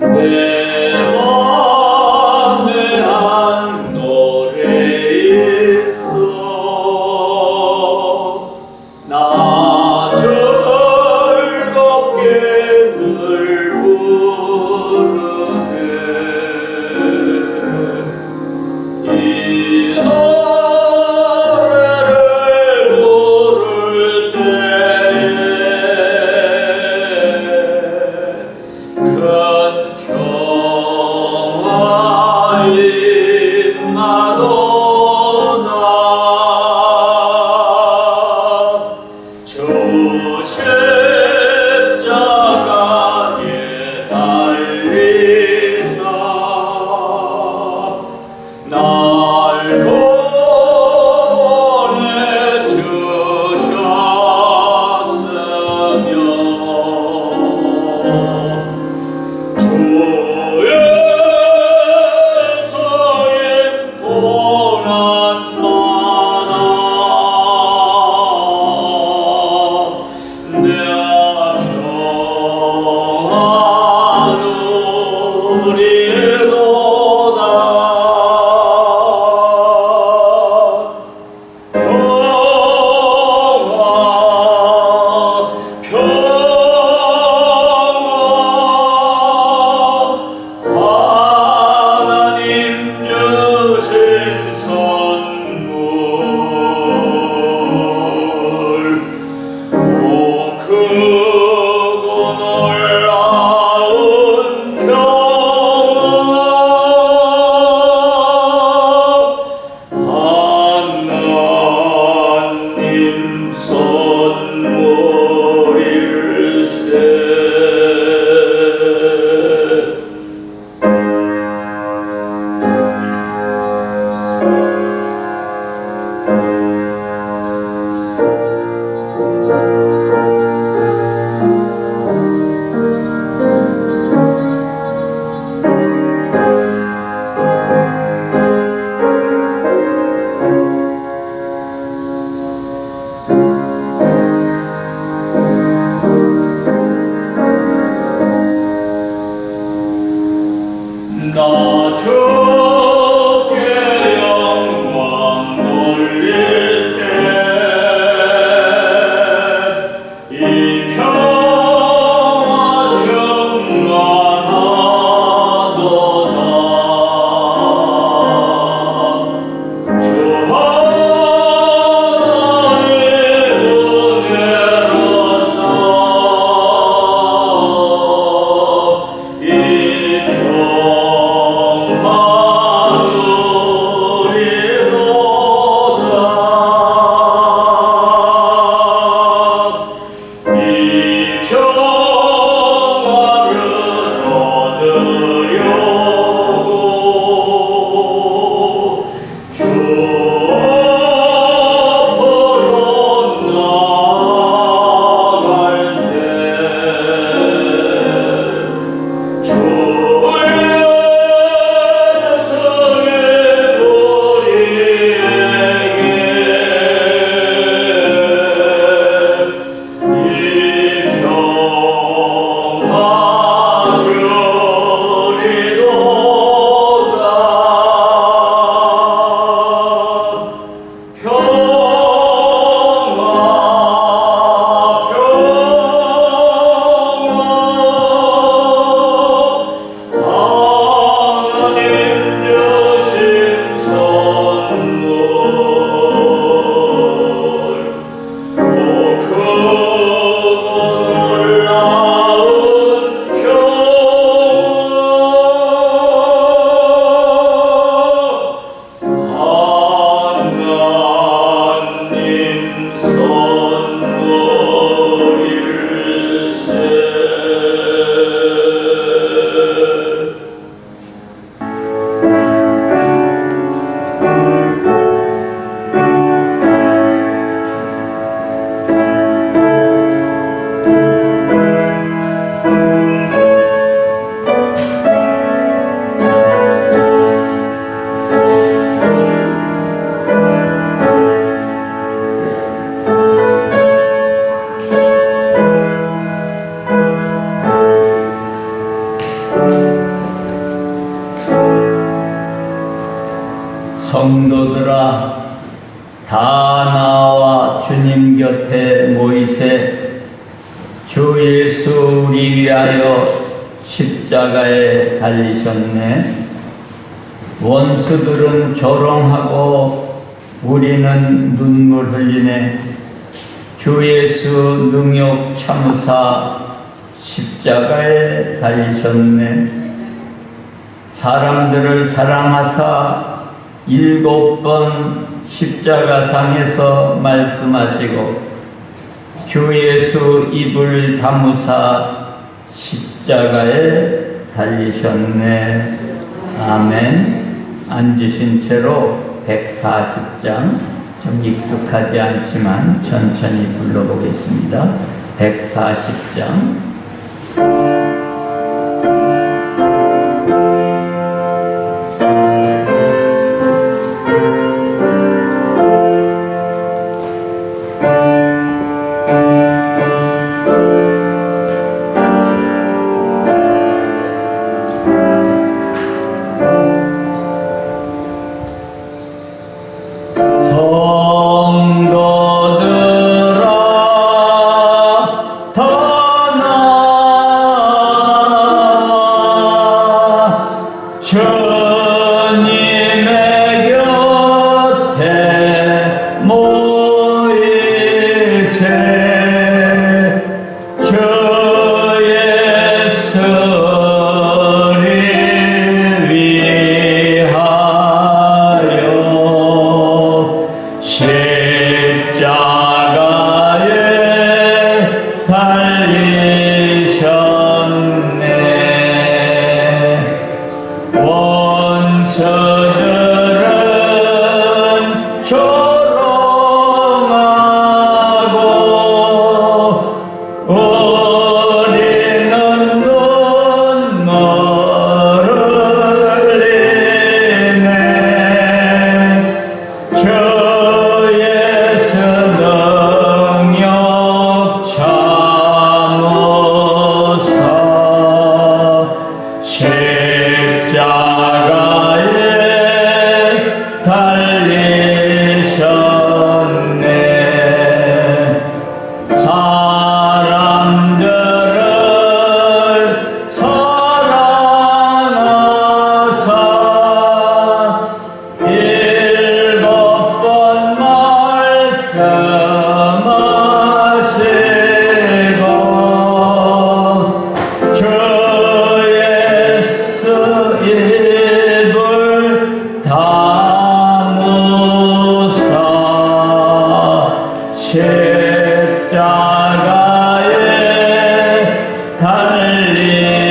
내 맘에 한 노래 있어 나 즐겁게 늘 부르네 이 노래를 부를 때에 큰 평화임 나도다 주 십자가에 달리사 날 구원해 주셨으며 주에서의 고난마다 내 평안 누리도다 하나님 주신 선물 오 크고 놀라운 평화 하나님 선물일세 나 주께 영광 돌릴 때 이 평화 충만하도다 주 하나의 은혜로서 이 평화 성도들아 다 나와 주님 곁에 모이세. 주 예수 우리 위하여 십자가에 달리셨네. 원수들은 조롱하고 우리는 눈물 흘리네. 주 예수 능욕 참으사 십자가에 달리셨네. 사람들을 사랑하사 7번 십자가상에서 말씀하시고 주 예수 입을 다무사 십자가에 달리셨네. 아멘. 앉으신 채로 140장, 좀 익숙하지 않지만 천천히 불러보겠습니다. 140장. 주님의 곁에 모이세. 주 예수를 위하여 십자가에 달리셨네. 원수들은 조롱하고 우리는 눈물 흘리네. 주 예수 능욕 참으사 십자가에 달리셨네. 사람들을 사랑하사 7번 말씀하시고 주 예수 입을 다무사 십자가에 달리셨네.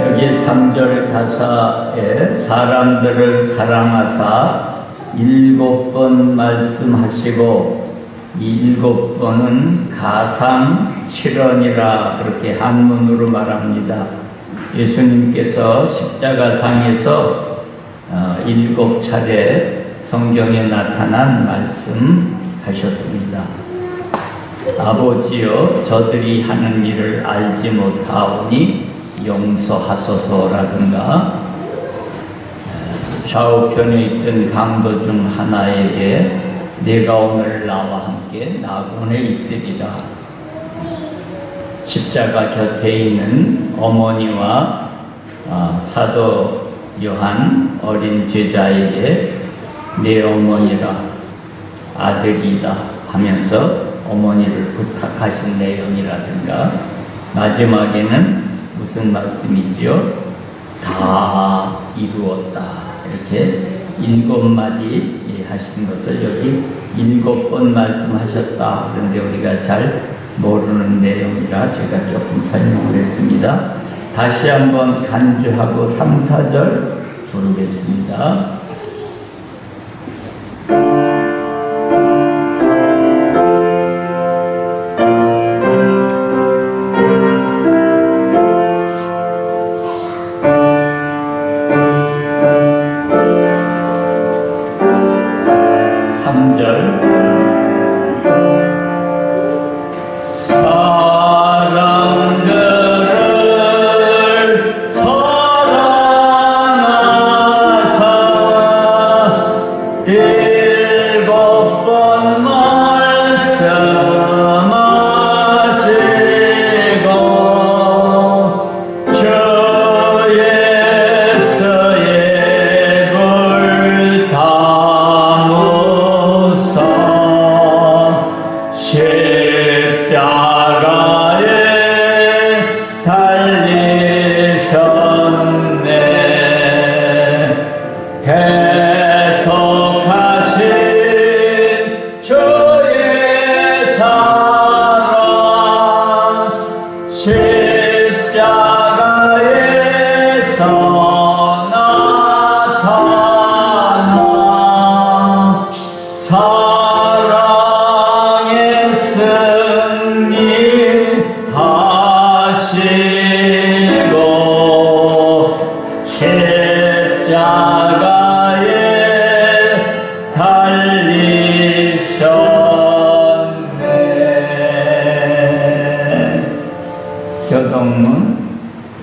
여기 3절 가사에 사람들을 사랑하사 7번 말씀하시고 이 7번은 가상 7원이라 그렇게 한문으로 말합니다. 예수님께서 십자가상에서 7차례 성경에 나타난 말씀하셨습니다. 아버지여 저들이 하는 일을 알지 못하오니 용서하소서라든가 좌우편에 있던 강도 중 하나에게 내가 오늘 나와 함께 낙원에 있으리라. 십자가 곁에 있는 어머니와 사도 요한 어린 제자에게 내 어머니라 아들이다 하면서 어머니를 부탁하신 내용이라든가 마지막에는 무슨 말씀이지요? 다 이루었다. 이렇게 7마디 하신 것을 여기 7번 말씀하셨다. 그런데 우리가 잘 모르는 내용이라 제가 조금 설명을 했습니다. 다시 한번 간주하고 3, 4절 부르겠습니다.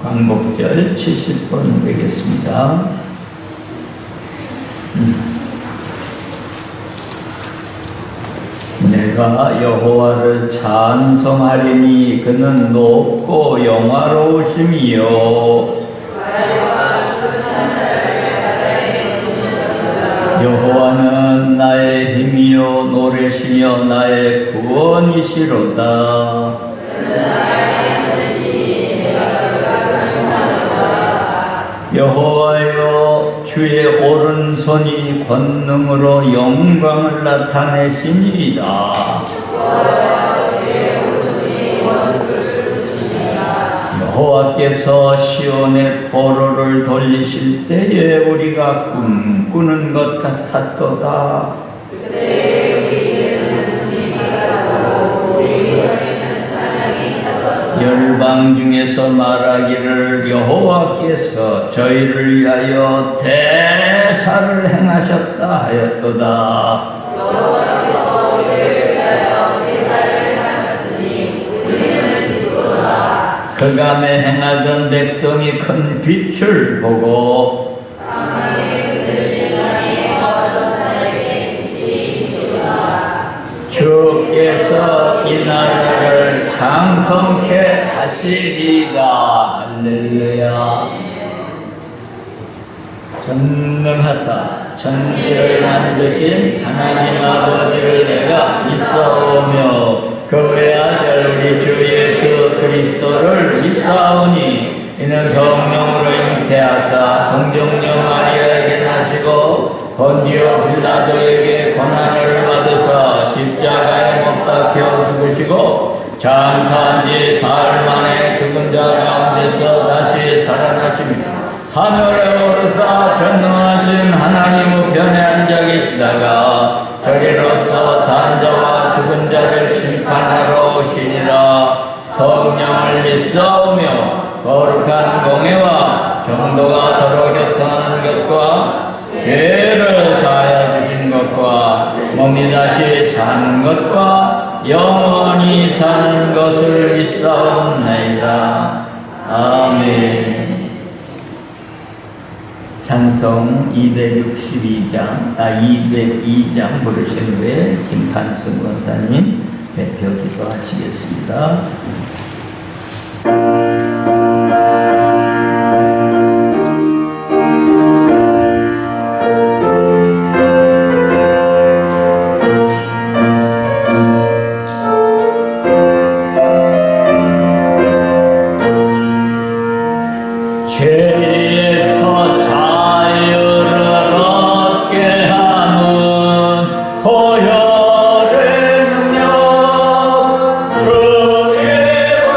광복절 70번 되겠습니다. 내가 여호와를 찬송하리니 그는 높고 영화로우심이요 여호와는 나의 힘이요 노래시며 나의 구원이시로다. 여호와여 주의 오른손이 권능으로 영광을 나타내시니이다. 여호와께서 시온의 포로를 돌리실 때에 우리가 꿈꾸는 것 같았도다. 열방 중에서 말하기를 여호와께서 저희를 위하여 대사를 행하셨다 하였도다. 그감에 행하던 백성이 큰 빛을 보고 주께서 이 나라를 장성케 하시리다. 할렐루야. 전능하사 천지를 만드신 하나님 아버지를 내가 믿사오며 그 외아들 우리 주 예수 그리스도를 믿사오니 이는 성령으로 잉태하사 동정녀 마리아에게 나시고 본디오 빌라도에게 고난을 받으사 십자가에 못 박혀 죽으시고 장사한 지 사흘 만에 죽은 자 가운데서 다시 살아나시며 하늘에 오르사 전능하신 하나님 우편에 앉아 계시다가 저리로서 산 자와 죽은 자를 심판하러 오시니라. 성령을 믿사오며 거룩한 공예와 정도가 서로 교통하는 것과 죄를 사하여 주신 것과 몸이 다시 사는 것과 영원히 사는 것을 믿사옵나이다. 아멘. 찬송 202장 부르신 후에 김판순 권사님 대표 기도하시겠습니다. 죄에서 자유를 얻게 하는 보혈의 능력 주의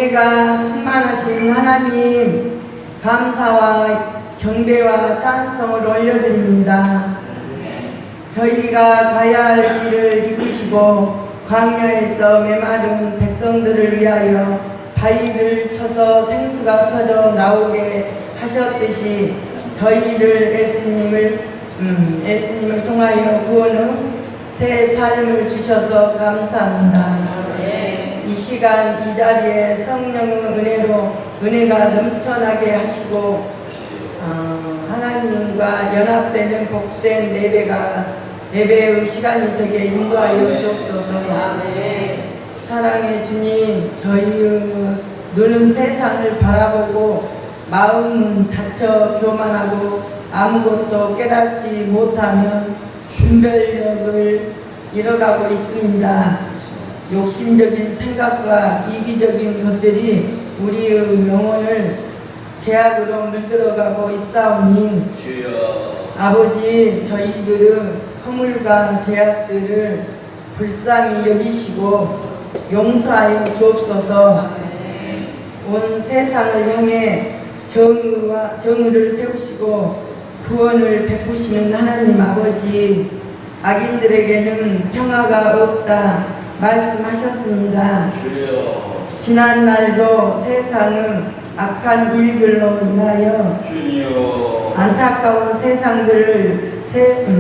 은혜가 충만하신 하나님, 감사와 경배와 찬송을 올려드립니다. 저희가 가야 할 길을 이끄시고 광야에서 메마른 백성들을 위하여 바위를 쳐서 생수가 터져 나오게 하셨듯이 저희를 예수님을 통하여 구원의 새 삶을 주셔서 감사합니다. 이 시간 이 자리에 성령의 은혜가 넘쳐나게 하시고 하나님과 연합되는 복된 예배의 시간이 되게 인도하여 주옵소서. 사랑의 주님, 저희의 눈은 세상을 바라보고 마음은 닫혀 교만하고 아무것도 깨닫지 못하면 분별력을 잃어가고 있습니다. 욕심적인 생각과 이기적인 것들이 우리의 영혼을 죄악으로 물들어가고 있사오니 아버지, 저희들은 허물과 죄악들을 불쌍히 여기시고 용서하여 주옵소서. 온 세상을 향해 정의를 세우시고 구원을 베푸시는 하나님 아버지, 악인들에게는 평화가 없다 말씀하셨습니다. 지난 날도 세상은 악한 일들로 인하여 안타까운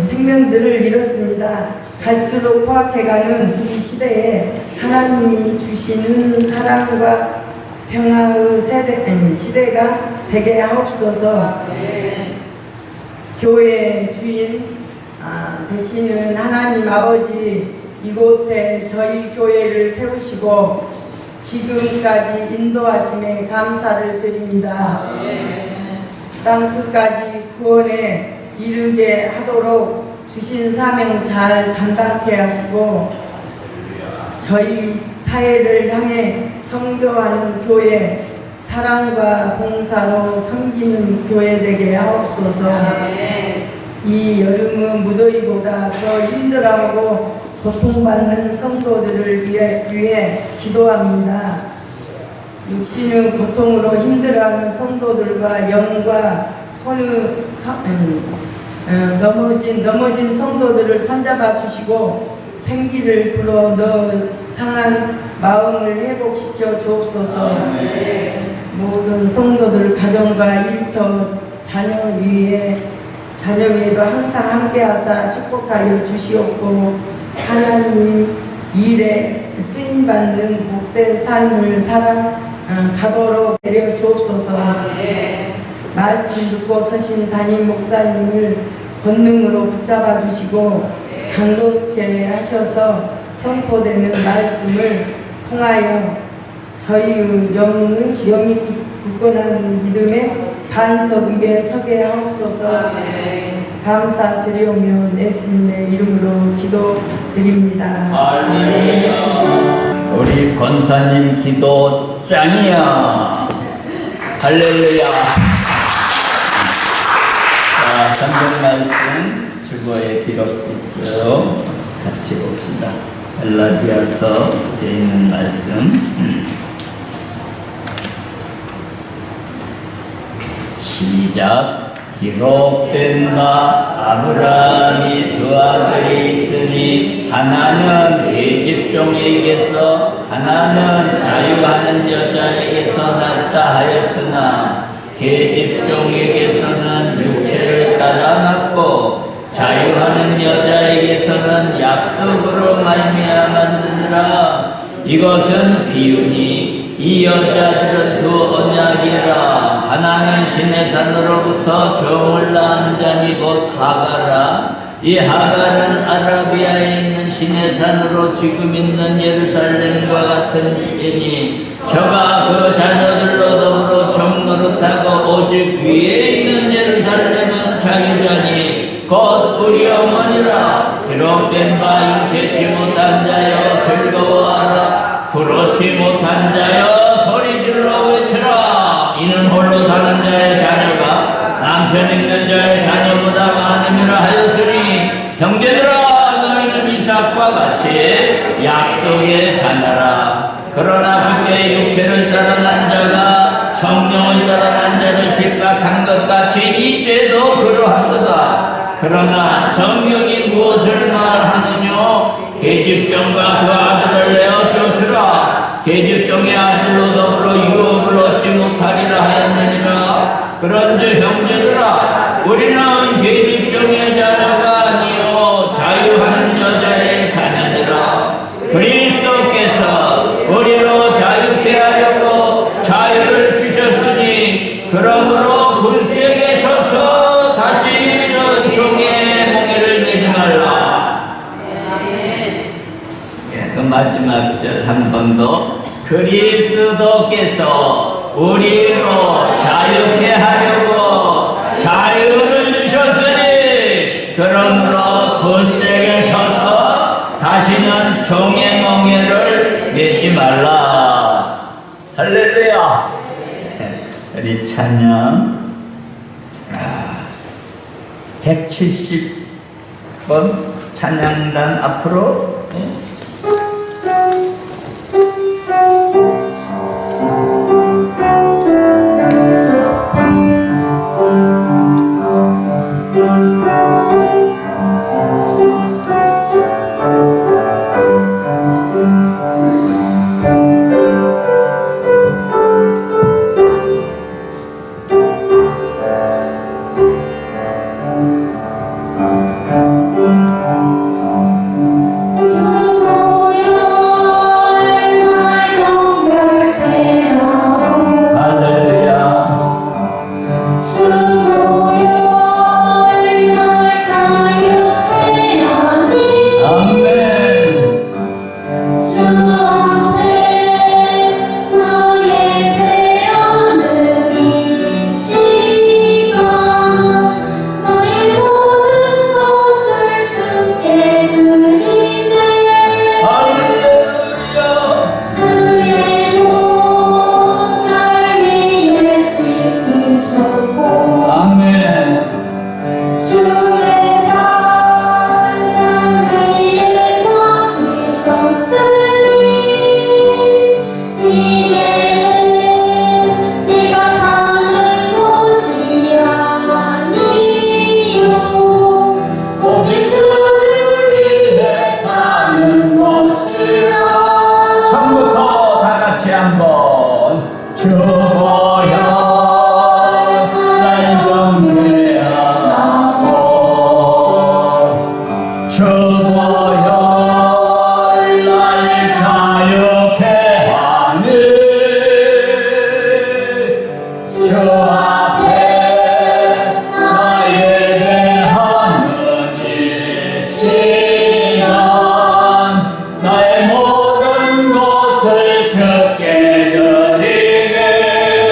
생명들을 잃었습니다. 갈수록 포악해가는 이 시대에 하나님이 주시는 사랑과 평화의 시대가 되게 하옵소서. 교회의 주인 되시는 하나님 아버지, 이곳에 저희 교회를 세우시고 지금까지 인도하심에 감사를 드립니다. 땅 끝까지 구원에 이르게 하도록 주신 사명 잘 감당케 하시고 저희 사회를 향해 선교하는 교회, 사랑과 봉사로 섬기는 교회 되게 하옵소서. 이 여름은 무더위보다 더 힘들어하고 고통받는 성도들을 위해 기도합니다. 육신의 고통으로 힘들어하는 성도들과 영과 넘어진 성도들을 손잡아 주시고 생기를 불어 넣어 상한 마음을 회복시켜 주옵소서. 모든 성도들 가정과 일터 자녀 위에도 항상 함께하사 축복하여 주시옵고 하나님 일에 쓰임받는 복된 삶을 가도록 내려 주옵소서. 말씀 듣고 서신 담임 목사님을 권능으로 붙잡아 주시고 강건케 하셔서 선포되는 말씀을 통하여 저희의 영이 굳건한 믿음의 반석 위에 서게 하옵소서. 감사드리오며 예수님의 이름으로 기도드립니다. 할렐루야. 우리 권사님 기도 짱이야. 할렐루야. 자, 성경 말씀 주보에 기록됐어요. 같이 봅시다. 갈라디아서 되어 있는 말씀. 시작. 기록된 바 아브라함이 두 아들이 있으니 하나는 계집종에게서 하나는 자유하는 여자에게서 났다 하였으나 계집종에게서는 육체를 따라 났고 자유하는 여자에게서는 약속으로 말미암았느니라. 이것은 비유니 이 여자들은 두 언약이라. 하나는 신의 산으로부터 종을 낳은 자니 곧 하가라. 이 하갈은 아라비아에 있는 신의 산으로 지금 있는 예루살렘과 같은 이니 저가 그 자녀들로 더불어 종노릇하고 오직 위에 있는 예루살렘은 자기자니 곧 우리 어머니라. 기록된 바 잉태치 못한 자여 즐거워하라. 그렇지 못한 자여 소리질러 외치라. 이는 홀로 사는 자의 자녀가 남편 있는 자의 자녀보다 많음이라 하였으니 형제들아 너희는 이삭과 같이 약속의 자녀라. 그러나 그때 육체를 따르는 성령을 떠난 자를 핍박한 것 같이 이 죄도 그러한도다. 그러나 성령이 무엇을 말하느냐? 계집종과 그 아들을 내어 쫓으라. 계집종의 아들로 더불어 유업을 얻지 못하리라 하였느니라. 그런즉 형제들아, 우리는 계집종의 자녀가 아니요 자유하는 여자의 자녀들아. 그리스도께서 우리로 자유케 하려고 자유를 주셨으니 그러므로 굴색에 서서 다시는 종의 몽해를 내지 말라. 그 마지막 절 한 번 더. 그리스도께서 우리로 자유케 하려고 자유를 주셨으니 그러므로 굴색에 서서 다시는 종의 몽해를 내지 말라. 할렐루야. 우리 찬양 170번 찬양단 앞으로. 나의 모든 것을 주께 드리네.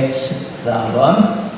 114번.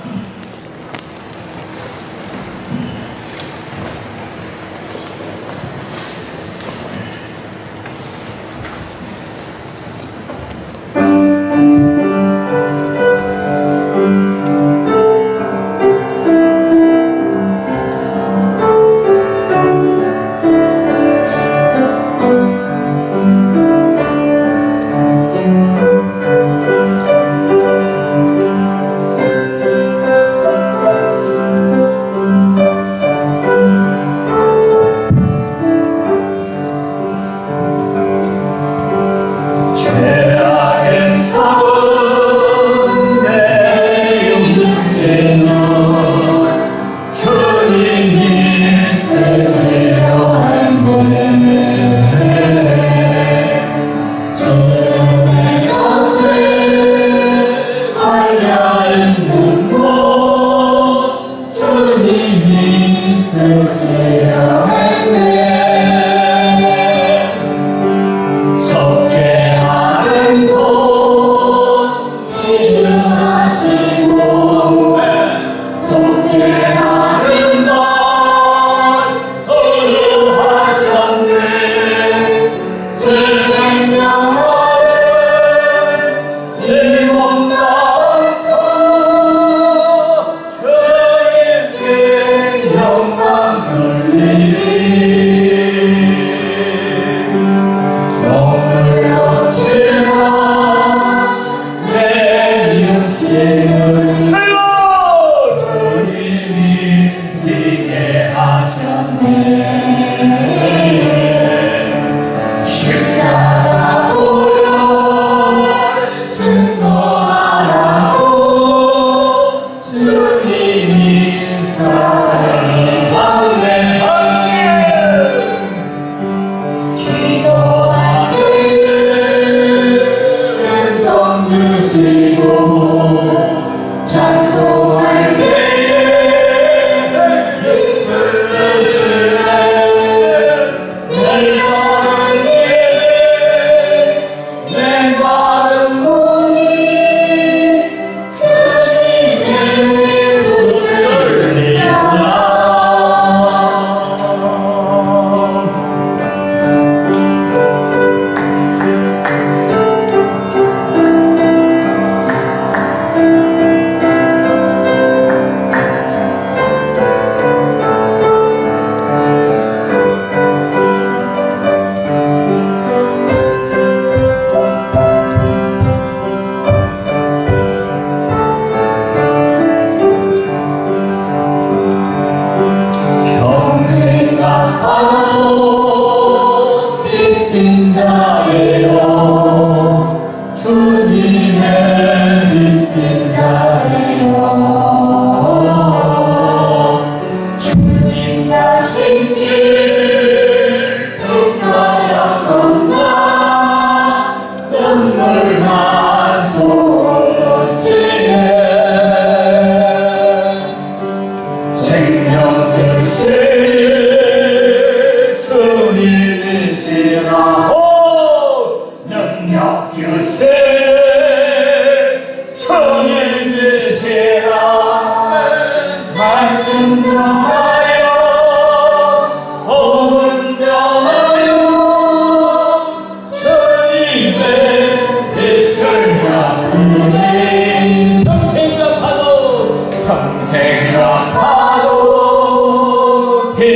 생각하도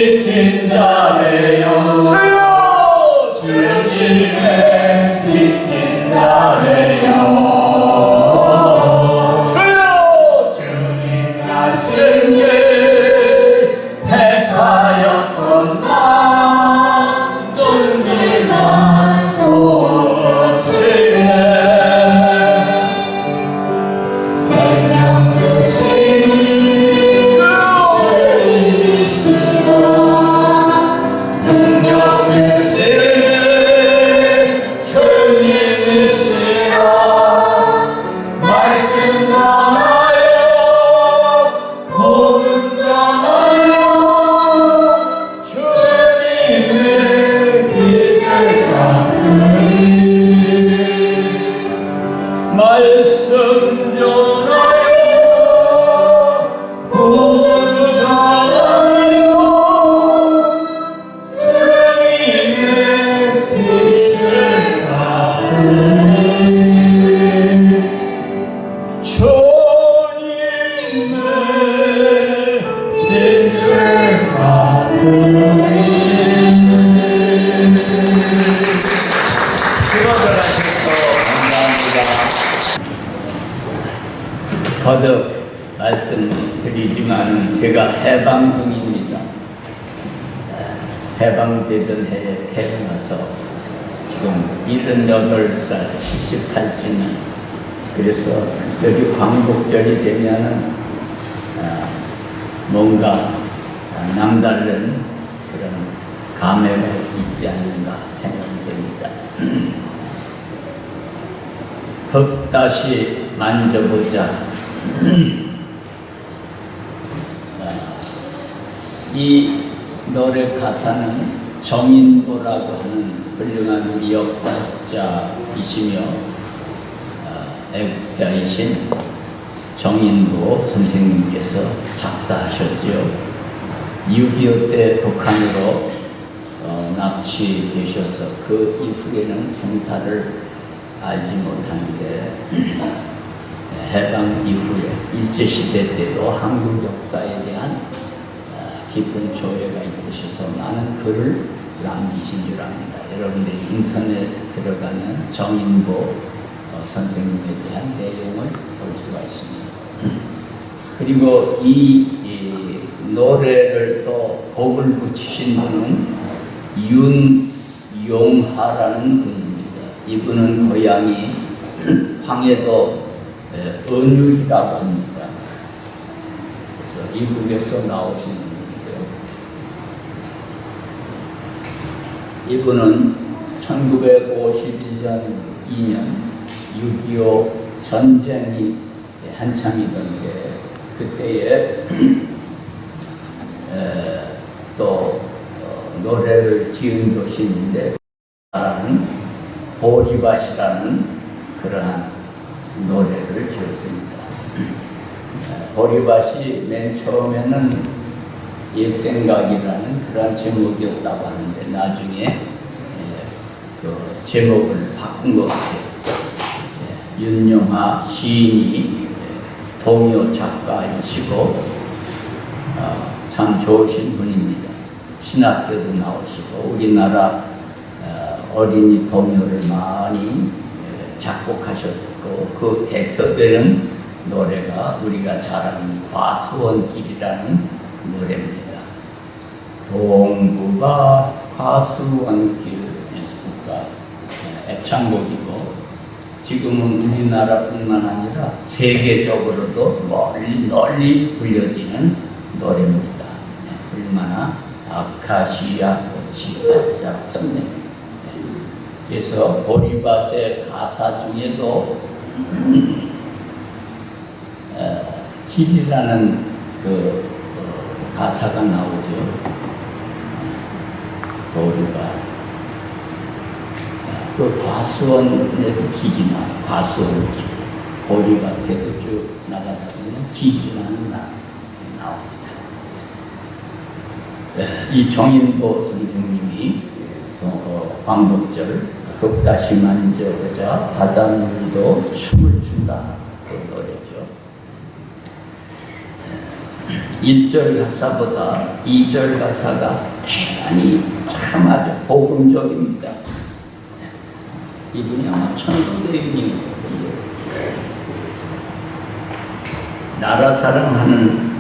빚진 자네요 주님의 빚진 자네요 주님 나신 길 택하였건만 눈물만 쏟으시네 생명 주시니 주님이시라 능력 주시니 주님이시라 해방둥입니다. 해방되던 해에 태어나서 지금 78살 78주년. 그래서 특별히 광복절이 되면은 뭔가 남다른 그런 감회가 있지 않는가 생각이 듭니다. 흙 다시 만져보자. 이 노래 가사는 정인보라고 하는 훌륭한 우리 역사자이시며 애국자이신 정인보 선생님께서 작사하셨지요. 6.25 때 북한으로 납치되셔서 그 이후에는 생사를 알지 못하는데 해방 이후에 일제시대 때도 한국 역사에 대한 깊은 조예가 있으셔서 많은 글을 남기신 줄 압니다. 여러분들이 인터넷 들어가면 정인보 선생님에 대한 내용을 볼 수가 있습니다. 그리고 이 노래를 또 곡을 붙이신 분은 윤용하라는 분입니다. 이분은 고향이 황해도 은율이라고 합니다. 그래서 이북에서 나오신 분인데요. 이분은 1951년 2년 6.25 전쟁이 한창이던데 그때에 또 노래를 지은 곳이 있는데 보리밭이라는 그러한 노래를 지었습니다. 보리밭이 맨 처음에는 옛생각이라는 그런 제목이었다고 하는데 나중에 그 제목을 바꾼 것 같아요. 윤용하 시인이 동요 작가이시고 참 좋으신 분입니다. 신학교도 나오시고 우리나라 어린이 동요를 많이 작곡하셨고 그 대표되는 노래가 우리가 잘 아는 과수원길이라는 노래입니다. 동부밭 과수원길 국가 애창곡이고 지금은 우리나라뿐만 아니라 세계적으로도 널리 불려지는 노래입니다. 얼마나 아카시아 꽃이 활짝 폈네. 그래서 보리밭의 가사 중에도 길이라는 그 가사가 나오죠. 보리밭. 그 과수원에도 길이 나와요. 과수원 길. 보리밭에도 쭉 나가다 보면 길이만 나옵니다. 이 정인보 선생님이 광복절 흙다시 만져보자 바닷물도 춤을 춘다 그 노래죠. 1절 가사보다 2절 가사가 대단히 참 아주 복음적입니다. 이분이 아마 천도대인님 나라 사랑하는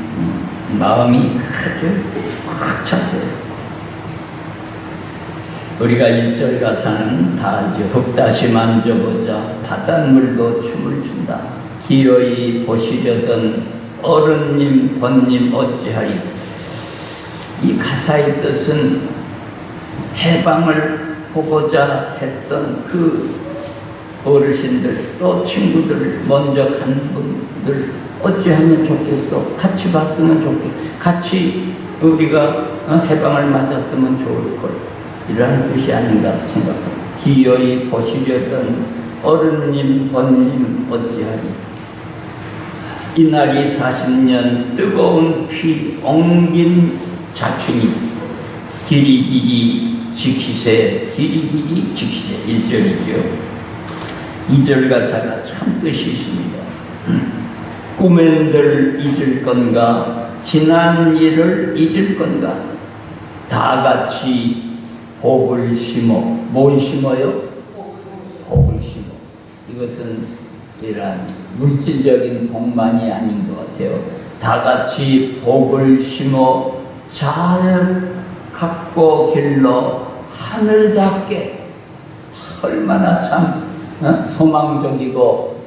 마음이 아주 꽉 찼어요. 우리가 1절 가사는 다 이제 흙다시 만져보자 바닷물도 춤을 춘다. 기어이 보시려던 어른님 번님 어찌하리. 이 가사의 뜻은 해방을 보고자 했던 그 어르신들 또 친구들 먼저 간 분들 어찌하면 좋겠어. 같이 봤으면 좋겠어. 같이 우리가 해방을 맞았으면 좋을걸. 이러한 뜻이 아닌가 생각합니다. 기어이 보시려던 어른님 번님 어찌하리. 이날이 40년 뜨거운 피 엉긴 자충이 길이길이 지키세 길이길이 지키세 1절이죠. 2절 가사가 참 뜻이 있습니다. 꿈엔들 잊을 건가 지난 일을 잊을 건가 다 같이 복을 심어. 뭘 심어요? 복을 심어. 이것은 이러한 물질적인 복만이 아닌 것 같아요. 다 같이 복을 심어 잘 갖고 길러 하늘 닿게. 얼마나 참 소망적이고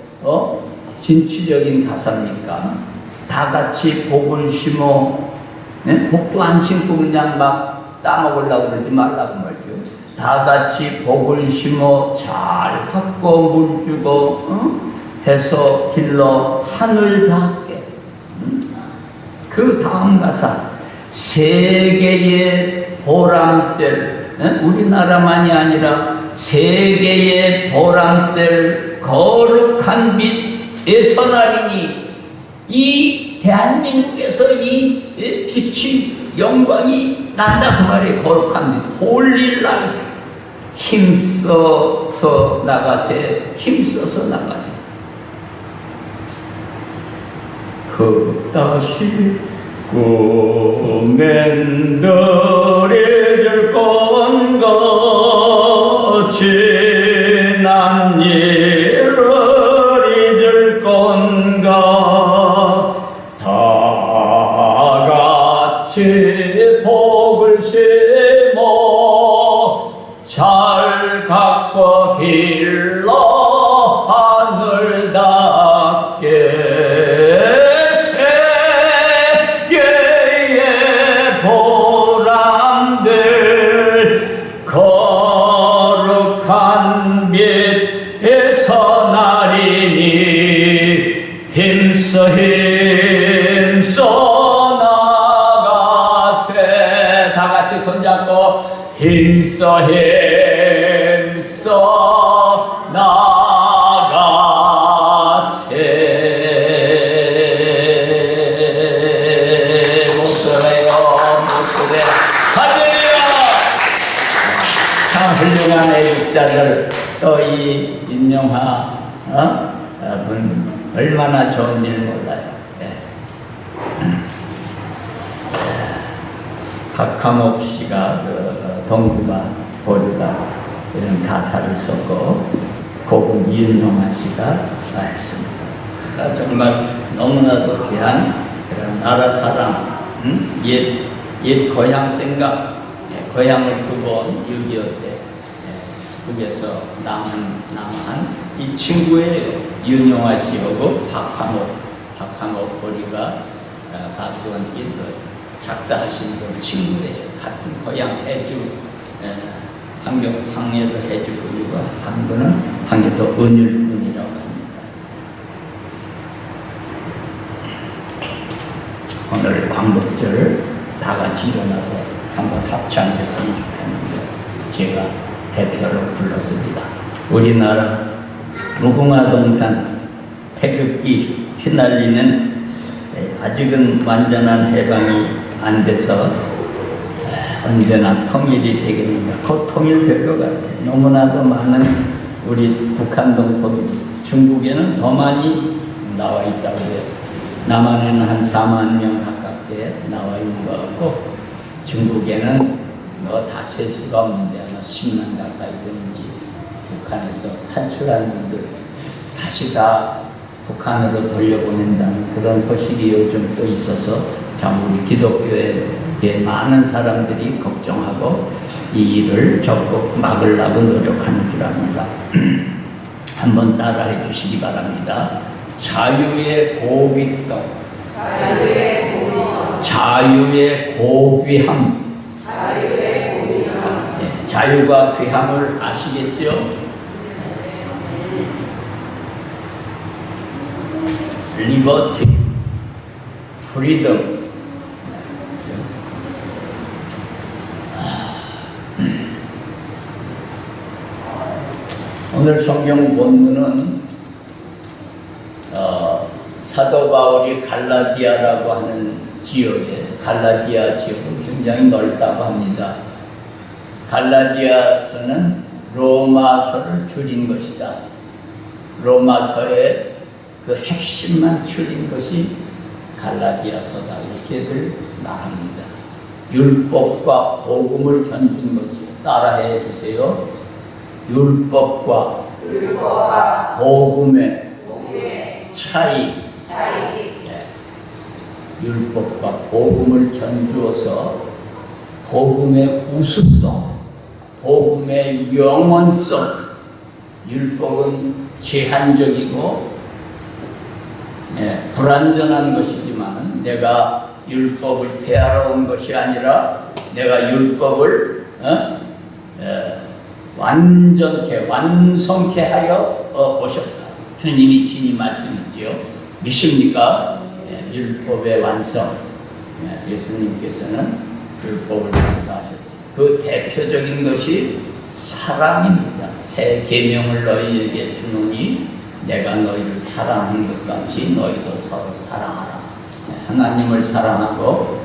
진취적인 가사입니까? 다 같이 복을 심어, 복도 안 심고 그냥 막 따먹으려고 그러지 말라고 말이죠. 다 같이 복을 심어 잘 갖고 물 주고 해서 길러 하늘 닿게. 그 다음 가사, 세계의 보람될, 우리나라만이 아니라 세계의 보람될 거룩한 빛에서 나리니, 이 대한민국에서 이 빛이 영광이 난다 그 말이에요. 거룩한 빛, 홀리 라이트. 힘써서 나가세, 힘써서 나가세. 흩다시 꾸맨들이 줄 건가, 지난 일을 잊을 건가. 다 같이 복을 심어 잘 갖고 길러 하늘 닿게. 세계의 보람들 거룩한 빛에서 나리니, 힘써 나가세. 다 같이 손잡고 힘써 나가세. 목소리요, 목소리. 할렐루야. 참 훌륭한 애국자들. 또 이 윤영하 분 얼마나 좋은 일 몰라요. 박하목 씨가 동구가 보류가 이런 가사를 썼고, 곡은 이은영아 씨가 했습니다. 정말 너무나도 귀한 그런 나라 사랑, 옛 고향 생각, 고향을 두 번 6.25 때 북에서 남한 이 친구의 이은영아 씨하고 박하목 보류가 가수원길 작사하신 분 친구예요. 같은 고향 해주, 황해도 해주 분이고, 한 분은 황해도 은율 분이라고 합니다. 오늘 광복절 다 같이 일어나서 한번 합창했으면 좋겠는데, 제가 대표로 불렀습니다. 우리나라 무궁화 동산 태극기 휘날리는, 아직은 완전한 해방이 안 돼서 언제나 통일이 되겠는가. 곧 통일될 것 같아요. 너무나도 많은 우리 북한 동포들이 중국에는 더 많이 나와 있다고 해요. 남한에는 한 4만 명 가깝게 나와 있는 것 같고, 중국에는 다 셀 수가 없는데 아마 10만 가까이 되는지, 북한에서 탈출한 분들 다시 다 북한으로 돌려보낸다는 그런 소식이 요즘 또 있어서 참 우리 기독교에 많은 사람들이 걱정하고 이 일을 적극 막으려고 노력하는 줄 압니다. 한번 따라해 주시기 바랍니다. 자유의 고귀성, 자유의 고귀함. 자유가 귀함을 아시겠죠? 리버티, 프리덤. 오늘 성경 본문은 사도 바울이 갈라디아라고 하는 지역에, 갈라디아 지역은 굉장히 넓다고 합니다. 갈라디아서는 로마서를 줄인 것이다. 로마서의 그 핵심만 줄인 것이 갈라디아서다, 이렇게들 말합니다. 율법과 복음을 견준 거죠. 따라해 주세요. 율법과 복음의 차이. 네. 율법과 복음을 견주어서 복음의 우수성, 복음의 영원성, 율법은 제한적이고 불완전한 것이지만 내가 율법을 폐하러 온 것이 아니라 내가 율법을 완전케 완성케 하여 오셨다. 주님이 친히 말씀했지요. 믿습니까? 율법의 완성. 예수님께서는 율법을 완성하셨죠. 그 대표적인 것이 사랑입니다. 새 계명을 너희에게 주노니 내가 너희를 사랑한 것 같이 너희도 서로 사랑하라. 하나님을 사랑하고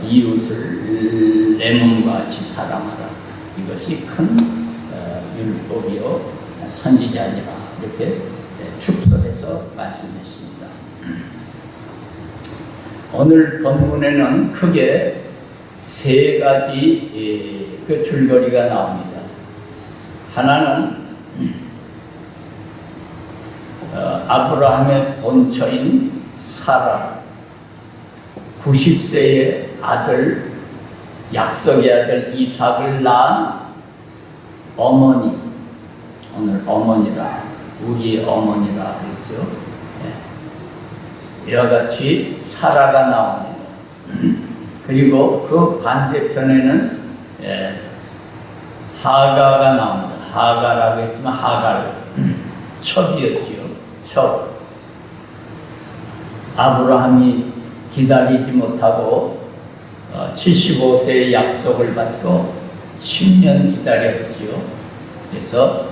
이웃을 내 몸과 같이 사랑하라. 이것이 큰 율법이요 선지자니라. 이렇게 축소해서 말씀했습니다. 오늘 본문에는 크게 세 가지 그 줄거리가 나옵니다. 하나는 아브라함의 본처인 사라, 90세의 아들, 약속의 아들 이삭을 낳은 어머니, 오늘 어머니라, 우리의 어머니라 그랬죠. 이와 같이 사라가 나옵니다. 그리고 그 반대편에는 하가가 나옵니다. 하가라고 했지만 하갈, 첩이었지요. 첩. 아브라함이 기다리지 못하고 75세의 약속을 받고 10년 기다렸지요. 그래서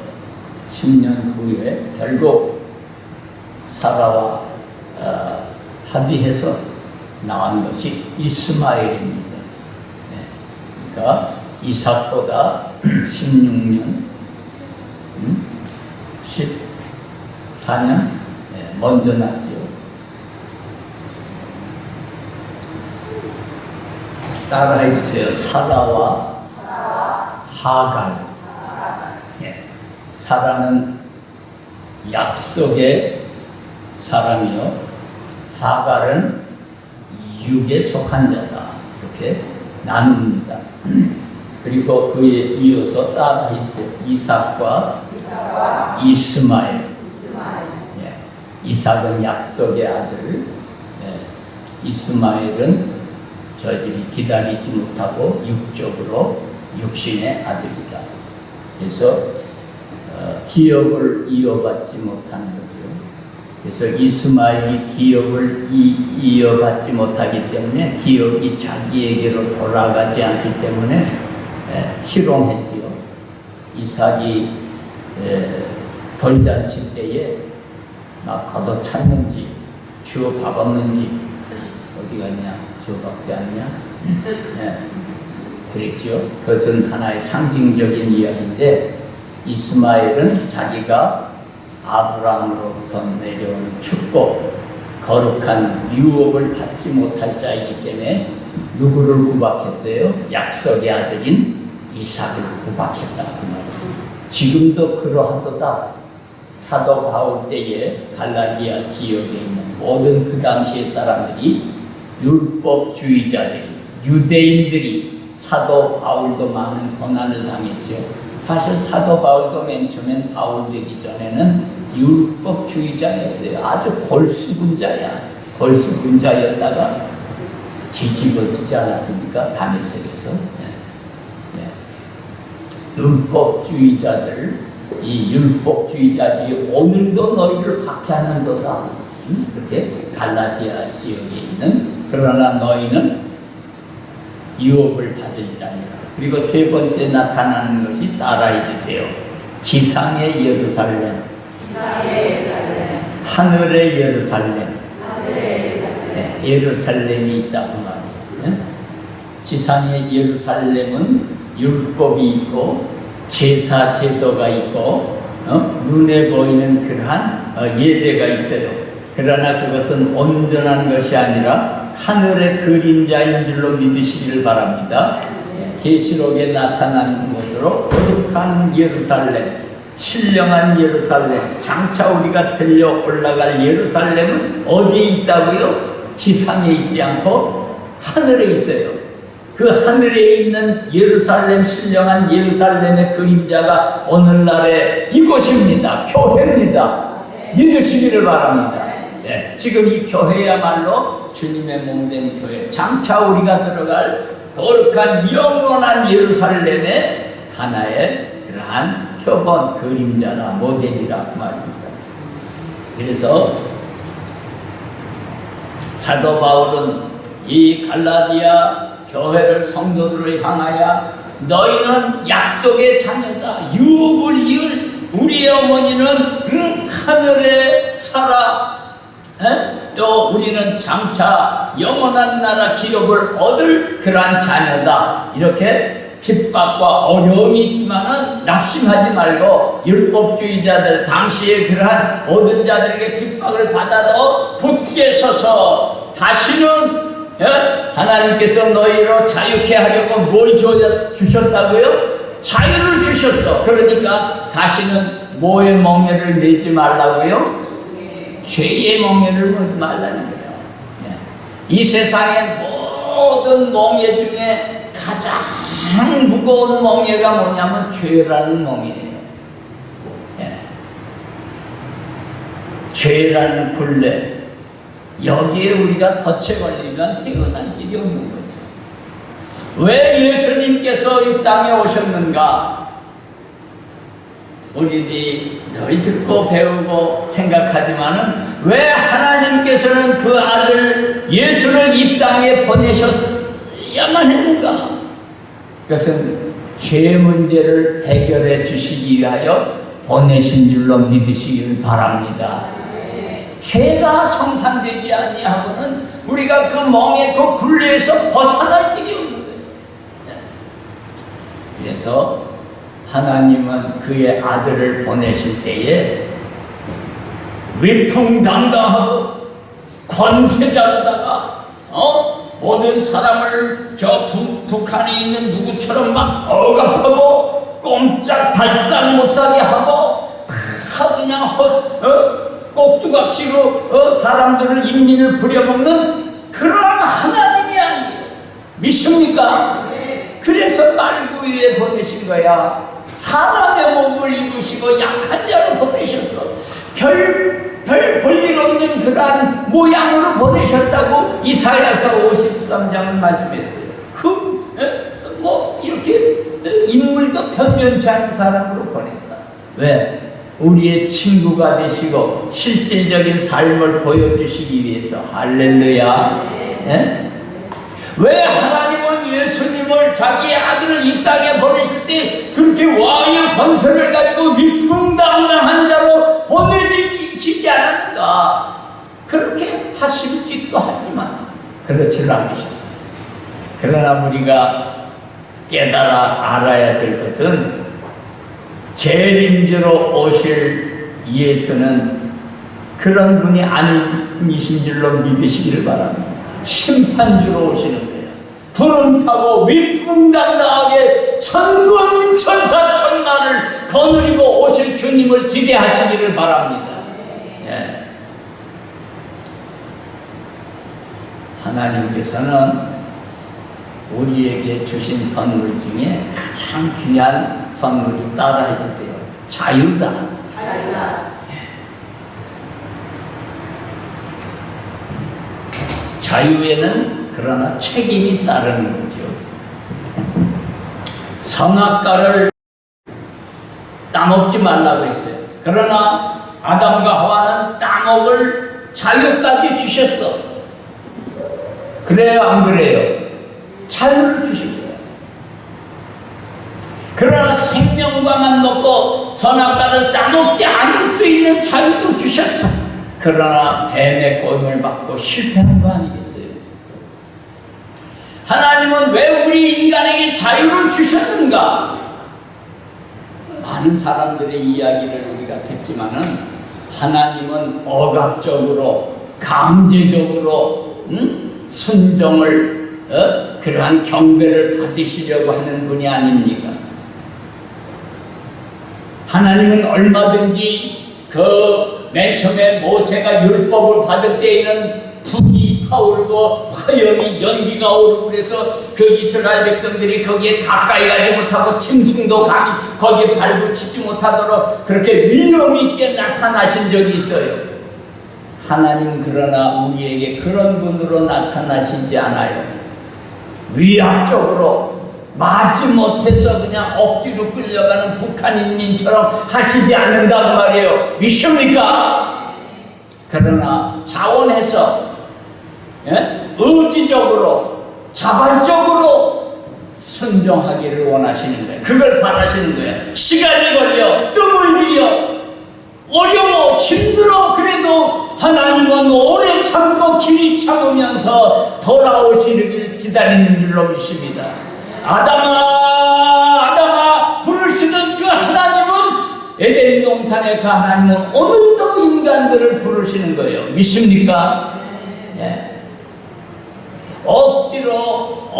10년 후에 결국 사라와 합의해서 나온 것이 이스마엘입니다. 그러니까 이삭보다 16년, 14년 먼저 났죠. 따라해 주세요. 사라와 하갈. 사라는 약속의 사람이요, 하갈은 육에 속한 자다. 이렇게 나눕니다. 그리고 그에 이어서 따라해 주세요. 이삭과 이스마엘. 이삭은 약속의 아들, 이스마엘은 저희들이 기다리지 못하고 육적으로 육신의 아들이다. 그래서 기업을 이어받지 못하는 거죠. 그래서 이스마엘이 기업을 이어받지 못하기 때문에 기업이 자기에게로 돌아가지 않기 때문에 희롱했지요. 이삭이 돌잔치 때에 막 걷어찼는지 주워 박았는지 어디 갔냐, 주워 박지 않냐, 그랬죠. 그것은 하나의 상징적인 이야기인데 이스마엘은 자기가 아브라함으로부터 내려오는 축복, 거룩한 유업을 받지 못할 자이기 때문에 누구를 구박했어요? 약속의 아들인 이삭을 구박했다 그 말이에요. 지금도 그러하도다. 사도 바울 때에 갈라디아 지역에 있는 모든 그 당시의 사람들이 율법주의자들이, 유대인들이, 사도 바울도 많은 고난을 당했죠. 사실 사도 바울도 맨 처음엔 바울 되기 전에는 율법주의자였어요. 아주 골수분자야. 골수분자였다가 뒤집어지지 않았습니까? 다메섹에서. 율법주의자들, 이 율법주의자들이 오늘도 너희를 박해하는도다. 이렇게 갈라디아 지역에 있는, 그러나 너희는 유업을 받을 자니라. 그리고 세 번째 나타나는 것이 따라해 주세요. 지상의 예루살렘, 하늘의 예루살렘. 예루살렘이 있다고 말이에요. 지상의 예루살렘은 율법이 있고 제사 제도가 있고 눈에 보이는 그러한 예배가 있어요. 그러나 그것은 온전한 것이 아니라 하늘의 그림자인 줄로 믿으시기를 바랍니다. 계시록에 나타나는 것으로 거룩한 예루살렘, 신령한 예루살렘, 장차 우리가 들려 올라갈 예루살렘은 어디에 있다고요? 지상에 있지 않고 하늘에 있어요. 그 하늘에 있는 예루살렘, 신령한 예루살렘의 그림자가 오늘날의 이곳입니다. 교회입니다. 믿으시기를 바랍니다. 네, 지금 이 교회야말로 주님의 몸된 교회, 장차 우리가 들어갈 거룩한 영원한 예루살렘의 하나의 그러한 표본, 그림자나 모델이라 말입니다. 그래서 사도 바울은 이 갈라디아 교회를 성도들을 향하여 너희는 약속의 자녀다. 유업을 이을 우리의 어머니는 하늘에 살아. 또 우리는 장차 영원한 나라 기업을 얻을 그러한 자녀다. 이렇게 핍박과 어려움이 있지만은 낙심하지 말고 율법주의자들, 당시에 그러한 모든 자들에게 핍박을 받아도 굳게 서서 다시는 하나님께서 너희로 자유케 하려고 뭘 주셨다고요? 자유를 주셨어. 그러니까 다시는 뭐의 멍에를 매지 말라고요? 죄의 멍에를 매지 말라는 거예요. 이 세상의 모든 멍에 중에 가장 무거운 멍에가 뭐냐면 죄라는 멍에예요. 죄라는 굴레. 여기에 우리가 덫에 걸리면 헤어날 길이 없는 거죠. 왜 예수님께서 이 땅에 오셨는가? 우리들이 늘 듣고 배우고 생각하지만은 왜 하나님께서는 그 아들 예수를 이 땅에 보내셨야만 했는가? 그것은 죄 문제를 해결해 주시기 위하여 보내신 줄로 믿으시기를 바랍니다. 죄가 청산되지 아니하고는 우리가 그 멍에 그 굴레에서 벗어날 길이 없는 거예요. 그래서 하나님은 그의 아들을 보내실 때에 위풍당당하고 권세자로다가 모든 사람을 저 북한에 있는 누구처럼 막 억압하고 꼼짝 달싹 못하게 하고 다 그냥 꼭두각시로 사람들을 인민을 부려먹는 그런 하나님이 아니에요. 믿습니까? 그래서 말구 위에 보내신 거야. 사람의 몸을 입으시고 약한 자로 보내셨어. 별 볼일 없는 그러한 모양으로 보내셨다고 이사야서 53장은 말씀했어요. 이렇게 인물도 변변치 않은 사람으로 보냈다. 왜? 우리의 친구가 되시고 실질적인 삶을 보여주시기 위해서. 할렐루야. 네? 왜 하나님은 예수님을 자기의 아들을 이 땅에 보내실 때 그렇게 왕의 권세를 가지고 위풍당당한 자로 보내주시지 않았는가? 그렇게 하심직도 하지만 그렇지를 않으셨어요. 그러나 우리가 깨달아 알아야 될 것은 재림주로 오실 예수는 그런 분이 아니신 줄로 믿으시기를 바랍니다. 심판주로 오시는 거예요. 구름 타고 위풍당당하게 천군 천사 천나를 거느리고 오실 주님을 기대하시기를 바랍니다. 네. 하나님께서는 우리에게 주신 선물 중에 가장 귀한 선물이 따라 해주세요. 자유다. 자유에는 그러나 책임이 따르는 거죠. 선악과를 따먹지 말라고 했어요. 그러나 아담과 하와는 따먹을 자유까지 주셨어. 그래요, 안 그래요? 자유를 주신 거예요. 그러나 생명과만 먹고 선악과를 따먹지 않을 수 있는 자유도 주셨어. 그러나 뱀의 꼴을 받고 실패한 거 아니겠어요? 하나님은 왜 우리 인간에게 자유를 주셨는가? 많은 사람들의 이야기를 우리가 듣지만은 하나님은 억압적으로 강제적으로 순종을 그러한 경배를 받으시려고 하는 분이 아닙니까? 하나님은 얼마든지 맨 처음에 모세가 율법을 받을 때에는 북이 타오르고 화염이 연기가 오르고 그래서 그 이스라엘 백성들이 거기에 가까이 가지 못하고 짐승도 감히 거기에 발붙이지 못하도록 그렇게 위험 있게 나타나신 적이 있어요. 하나님은 그러나 우리에게 그런 분으로 나타나시지 않아요. 위압적으로 마지못해서 그냥 억지로 끌려가는 북한 인민처럼 하시지 않는다는 말이에요. 믿습니까? 그러나 자원해서 의지적으로 자발적으로 순종하기를 원하시는 거예요. 그걸 바라시는 거예요. 시간이 걸려 뜸을 들여 어려워 힘들어 그래도 하나님은 오래 참고 길이 참으면서 돌아오시기를 기다리는 줄로 믿습니다. 아담아 아담아 부르시던 그 하나님은 에덴 동산의 그 하나님은 오늘도 인간들을 부르시는 거예요. 믿습니까? 네. 억지로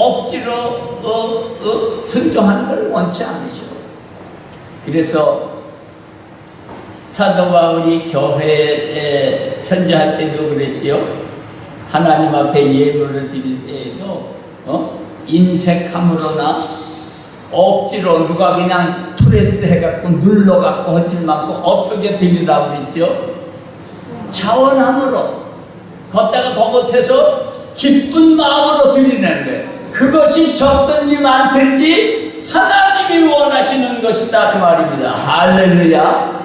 순종하는 걸 원치 않으시고 그래서 사도 바울이 교회에 편지할 때도 그랬지요. 하나님 앞에 예물을 드릴 때에도 인색함으로나 억지로 누가 그냥 프레스 해갖고 눌러갖고 하질 않고 어떻게 드리라고 그랬죠? 자원함으로 걷다가 더 못해서 기쁜 마음으로 드리는 거예요. 그것이 적든지 많든지 하나님이 원하시는 것이다 그 말입니다. 할렐루야.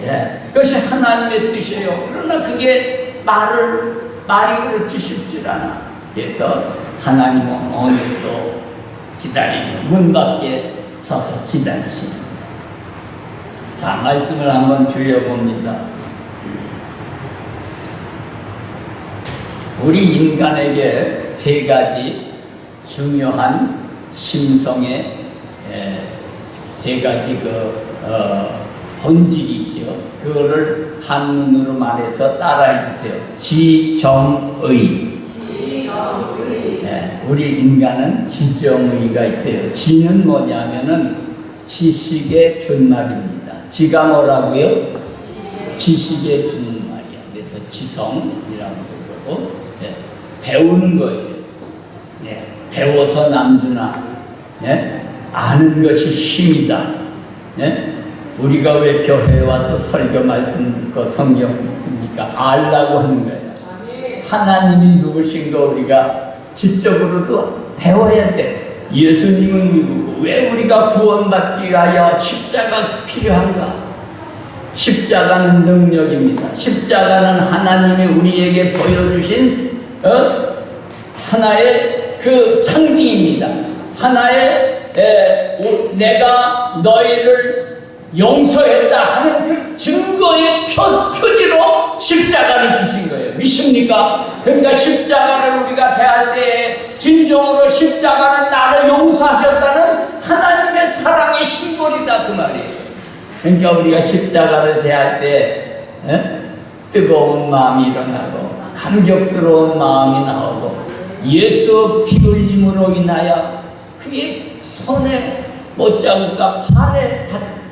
네, 그것이 하나님의 뜻이에요. 그러나 그게 말이 그렇지 쉽지 않아. 그래서 하나님은 오늘도 기다리는 문 밖에 서서 기다리시는. 자, 말씀을 한번 줄여봅니다. 우리 인간에게 세 가지 중요한 심성의 세 가지 본질이 있죠. 그거를 한문으로 말해서 따라해 주세요. 지정의. 네, 우리 인간은 지정의가 있어요. 지는 뭐냐면은 지식의 준말입니다. 지가 뭐라고요? 지식의 준말이야. 그래서 지성이라고 부르고 네, 배우는 거예요. 네, 배워서 남주나 네, 아는 것이 힘이다. 네? 우리가 왜 교회에 와서 설교 말씀 듣고 성경 읽습니까? 알라고 하는 거예요. 하나님이 누구신가 우리가 지적으로도 배워야 돼. 예수님은 누구고 왜 우리가 구원받기 위하여 십자가 필요한가? 십자가는 능력입니다. 십자가는 하나님이 우리에게 보여주신 하나의 그 상징입니다. 하나의 내가 너희를 용서했다 하는 그 증거의 표지로 십자가를 주신 거예요. 믿습니까? 그러니까 십자가를 우리가 대할 때 진정으로 십자가는 나를 용서하셨다는 하나님의 사랑의 심볼이다 그 말이에요. 그러니까 우리가 십자가를 대할 때 뜨거운 마음이 일어나고 감격스러운 마음이 나오고 예수 피 흘림으로 인하여 그의 손에 못자국과 팔에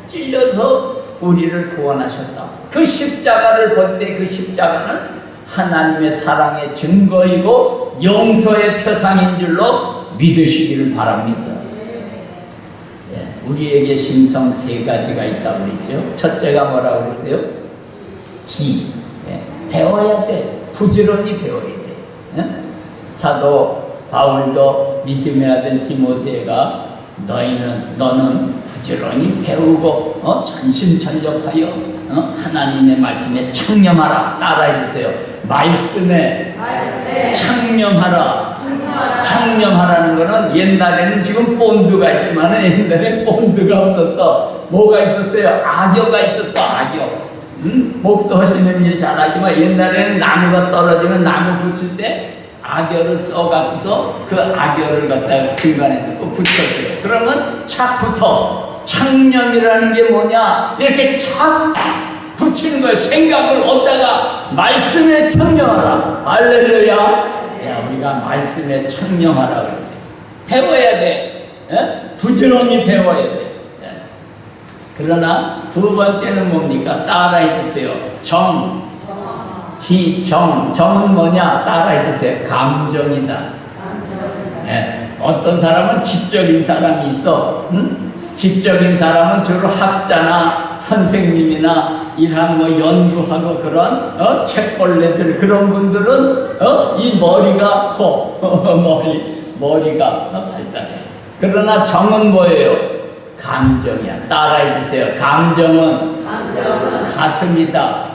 찔려서 우리를 구원하셨다. 그 십자가를 볼 때 그 십자가는 하나님의 사랑의 증거이고 용서의 표상인 줄로 믿으시기를 바랍니다. 예, 우리에게 심성 세 가지가 있다고 그랬죠. 첫째가 뭐라고 그랬어요? 지. 예, 배워야 돼. 부지런히 배워야 돼. 예? 사도 바울도 믿음의 아들 디모데가 너는 부지런히 배우고 전심전력하여 하나님의 말씀에 창념하라. 따라해주세요. 말씀에 창념하라. 창념하라는 거는 옛날에는 지금 본드가 있지만 옛날에 본드가 없어서 뭐가 있었어요? 악여가 있었어. 악여. 목사 하시는 일 잘하지만 옛날에는 나무가 떨어지면 나무 붙일 때 악여를 써갖고서 그 악여를 갖다가 중간에 넣고 붙였어요. 그러면 착 붙어. 창념이라는 게 뭐냐? 이렇게 착 붙이는 거예요. 생각을 얻다가 말씀에 창념하라. 할렐루야. 야, 우리가 말씀에 창념하라 그랬어요. 배워야 돼. 부지런히 배워야 돼. 그러나 두 번째는 뭡니까? 따라해 주세요. 정은 뭐냐? 따라해 주세요. 감정이다. 예, 어떤 사람은 지적인 사람이 있어. 응? 지적인 사람은 주로 학자나 선생님이나 이런 뭐 연구하고 그런 책벌레들 그런 분들은 이 머리가 커. 머리가 발달해. 그러나 정은 뭐예요? 감정이야. 따라해 주세요. 감정은 가슴이다.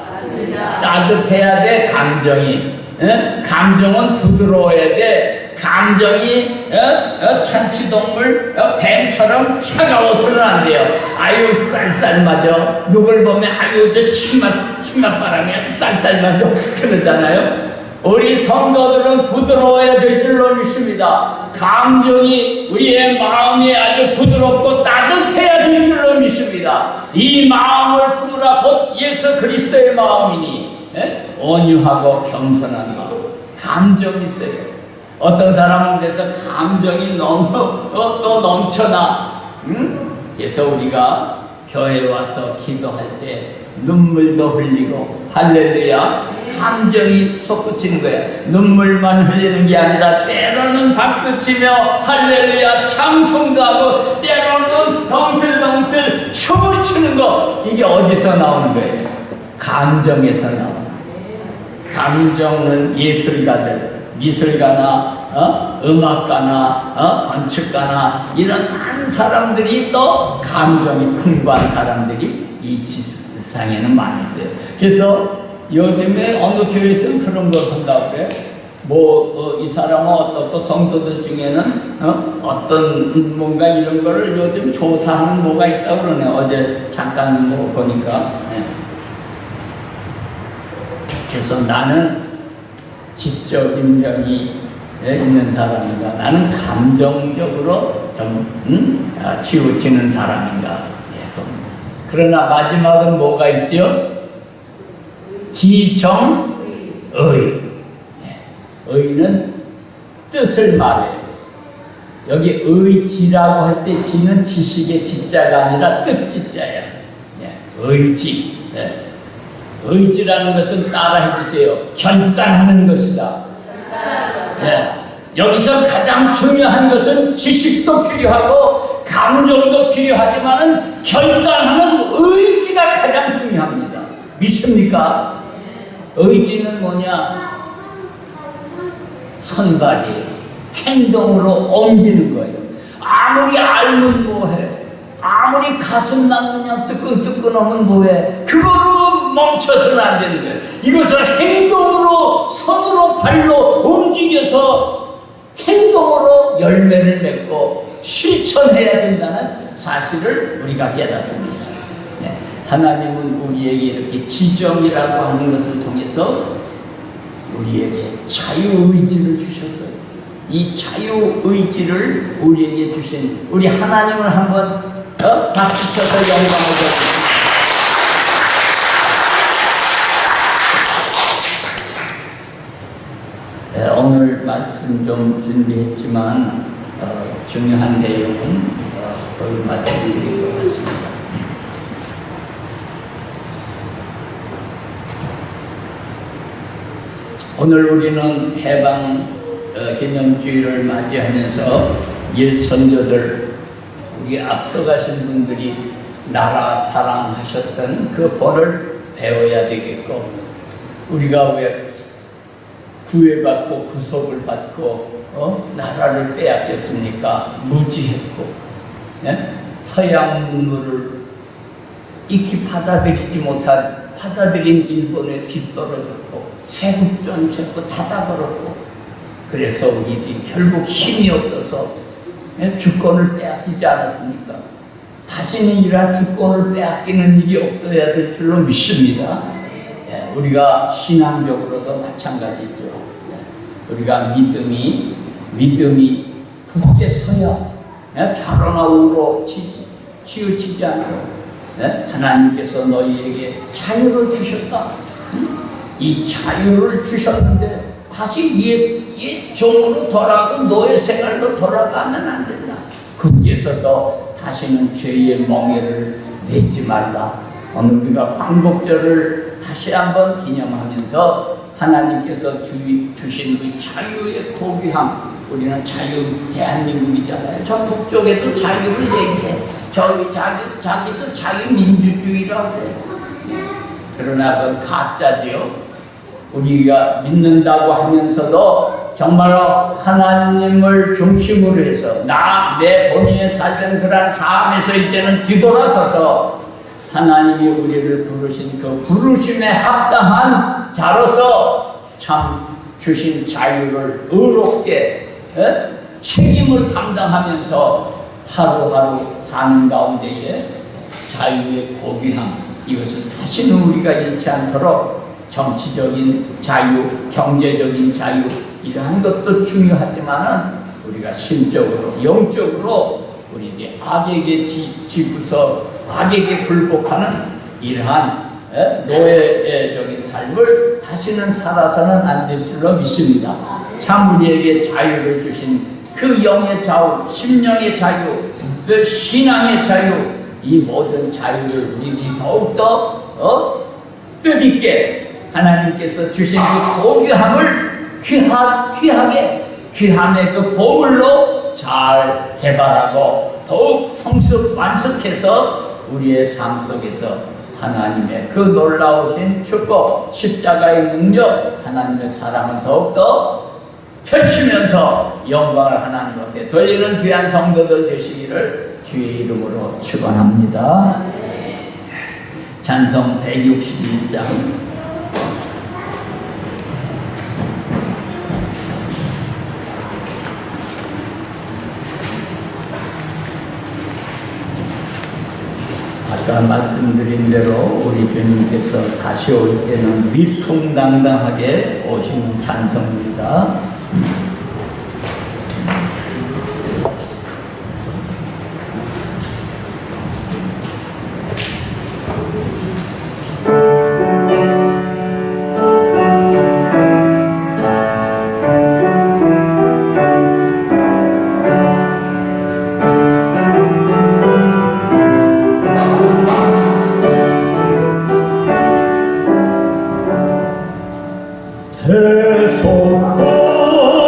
따뜻해야 돼. 감정이. 감정은 부드러워야 돼. 감정이 참치동물 뱀처럼 차가워서는 안 돼요. 아유 쌀쌀맞아. 누굴 보면 아유 저 치맛바람이 아주 쌀쌀맞아 그러잖아요. 우리 성도들은 부드러워야 될 줄로 믿습니다. 감정이 우리의 마음이 아주 부드럽고 따뜻해야 될 줄로 믿습니다. 이 마음을 품으라 곧 예수 그리스도의 마음이니 온유하고 겸손한 마음. 감정이 있어요. 어떤 사람은 그래서 감정이 너무 또 넘쳐나. 그래서 우리가 교회에 와서 기도할 때 눈물도 흘리고 할렐루야 감정이 솟구치는 거야. 눈물만 흘리는 게 아니라 때로는 박수치며 할렐루야 찬송도 하고 때로는 덩실덩실 춤을 추는 거. 이게 어디서 나오는 거예요? 감정에서 나오는 거예요. 감정은 예술가들 미술가나 음악가나 건축가나 이런 많은 사람들이 또 감정이 풍부한 사람들이 이 세상에는 많이 있어요. 그래서 요즘에 어느 교회에서는 그런 걸 한다고 그래요. 이 사람은 어떻고 성도들 중에는 어떤 뭔가 이런 거를 요즘 조사하는 뭐가 있다고 그러네. 어제 잠깐 뭐 보니까. 그래서 나는 지적인 면이 있는 사람인가? 나는 감정적으로 좀 치우치는 사람인가? 그러나 마지막은 뭐가 있죠? 지정의. 의는 뜻을 말해요. 여기 의지라고 할 때 지는 지식의 지자가 아니라 뜻지자야. 의지. 의지라는 것은 따라해 주세요. 결단하는 것이다. 여기서 가장 중요한 것은 지식도 필요하고 감정도 필요하지만은 결단하는 의지가 가장 중요합니다. 믿습니까? 의지는 뭐냐? 선발이에요. 행동으로 옮기는 거예요. 아무리 알면 뭐해? 아무리 가슴만 그냥 뜨끈뜨끈하면 뭐해? 그거로 멈춰서는 안 되는 거예요. 이것을 행동으로 손으로 발로 움직여서 행동으로 열매를 맺고 실천해야 된다는 사실을 우리가 깨닫습니다. 하나님은 우리에게 이렇게 지정이라고 하는 것을 통해서 우리에게 자유의지를 주셨어요. 이 자유의지를 우리에게 주신 우리 하나님을 한번 박수 쳐서 영광을 드립니다. 오늘 말씀 좀 준비했지만 중요한 내용은 거의 말씀드릴 것 같습니다. 오늘 우리는 해방 기념주의를 맞이하면서 옛 선조들 우리 앞서가신 분들이 나라 사랑하셨던 그 본을 배워야 되겠고 우리가 왜 구애받고 구속을 받고 나라를 빼앗겼습니까? 무지했고 서양 문물을 익히 받아들인 일본에 뒤떨어졌고 세국 전체고 닫아들었고 그래서 우리들이 결국 힘이 없어서 주권을 빼앗기지 않았습니까? 다시는 이러한 주권을 빼앗기는 일이 없어야 될 줄로 믿습니다. 우리가 신앙적으로도 마찬가지죠. 우리가 믿음이 굳게 서야 좌로나 우로 치우치지 않고 하나님께서 너희에게 자유를 주셨다. 이 자유를 주셨는데 다시 옛 종으로 돌아가고 너의 생활로 돌아가면 안 된다. 굳게 서서 다시는 죄의 멍에를 내지 말라. 오늘 우리가 광복절을 다시 한번 기념하면서 하나님께서 주신 그 자유의 고귀함, 우리는 자유 대한민국이잖아요. 저 북쪽에도 자유를 얘기해. 자기도 자유민주주의라고 해. 그러나 그건 가짜지요. 우리가 믿는다고 하면서도 정말로 하나님을 중심으로 해서 내 본위에 살던 그런 삶에서 이제는 뒤돌아서서 하나님이 우리를 부르신 그 부르심에 합당한 자로서 참 주신 자유를 의롭게 책임을 감당하면서 하루하루 사는 가운데에 자유의 고귀함, 이것을 다시는 우리가 잃지 않도록 정치적인 자유, 경제적인 자유, 이러한 것도 중요하지만은 우리가 심적으로, 영적으로 우리 악에게 지고서 악에게 굴복하는 이러한 노예적인 삶을 다시는 살아서는 안 될 줄로 믿습니다. 참 우리에게 자유를 주신 그 영의 자유, 심령의 자유, 그 신앙의 자유, 이 모든 자유를 우리들이 더욱더 뜻있게 하나님께서 주신 그 고귀함을 귀함의 그 보물로 잘 개발하고 더욱 성숙 완숙해서 우리의 삶 속에서 하나님의 그 놀라우신 축복, 십자가의 능력, 하나님의 사랑을 더욱더 펼치면서 영광을 하나님 앞에 돌리는 귀한 성도들 되시기를 주의 이름으로 축원합니다. 찬송 162장. 아까 말씀드린 대로 우리 주님께서 다시 올 때는 위풍당당하게 오시는 찬송입니다.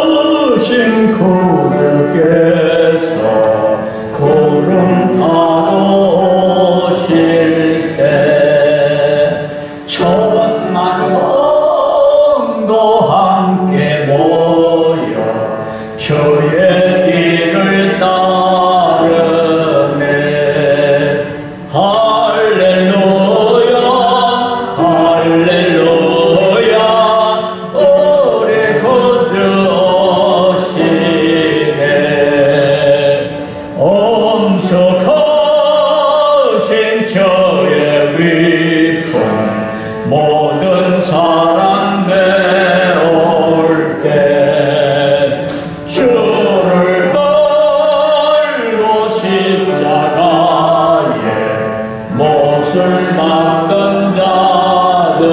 대속하신 구주께서 구름 타고 오실 때 천만 성도 함께 모여 주의 길을 따르네. 할렐루야 할렐루야 엄석하신 저의 위풍 모든 사람 배울 때 주를 걸고 십자가에 못을 박던 자들이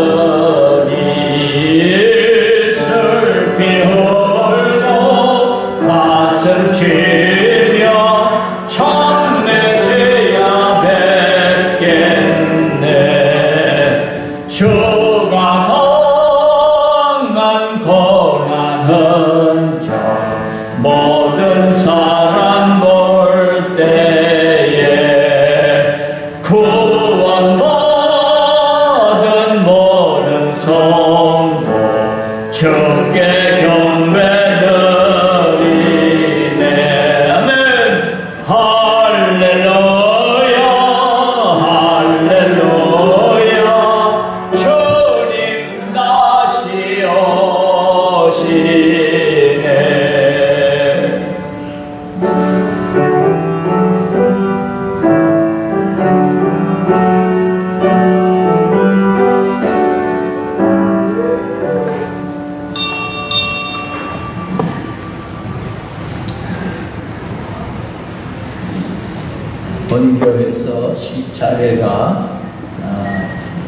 슬피 헐고 가슴 치며 참내세야 뵙겠네. 주가 당한 고난 흔적 모든 사람 볼 때에 구원받은 모든 성도 주께 경배드리네. 아멘. 할렐루야 할렐루야 주님 다시 오시네. 본교에서 시차례가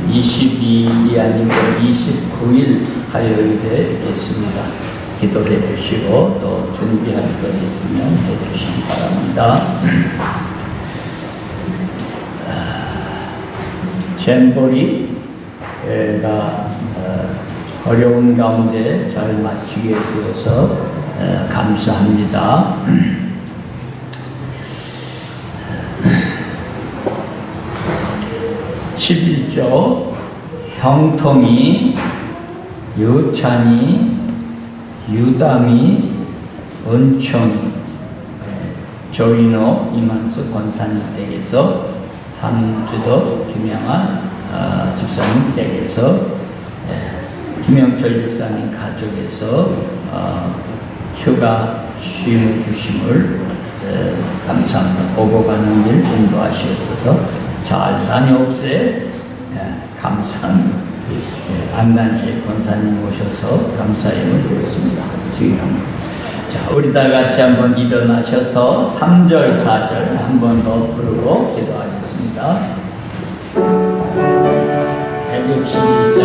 22일이 아니고 29일 화요일에 있겠습니다. 기도해 주시고 또 준비할 것 있으면 해 주시기 바랍니다. 잼버리가 어려운 가운데 잘 마치게 되어서 감사합니다. 11조 형통이, 유찬이, 유담이, 은총이, 조인호 이만수 권사님 댁에서, 함주도 김영아 집사님 댁에서, 김영철 집사님 가족에서 휴가 쉼 주심을 감사합니다. 오고 가는 일 인도하시옵소서. 잘 다녀옵세. 감사한 안난시 권사님 오셔서 감사임을 드렸습니다. 주의동. 자, 우리 다 같이 한번 일어나셔서 3절, 4절 한 번 더 부르고 기도하겠습니다. 161장.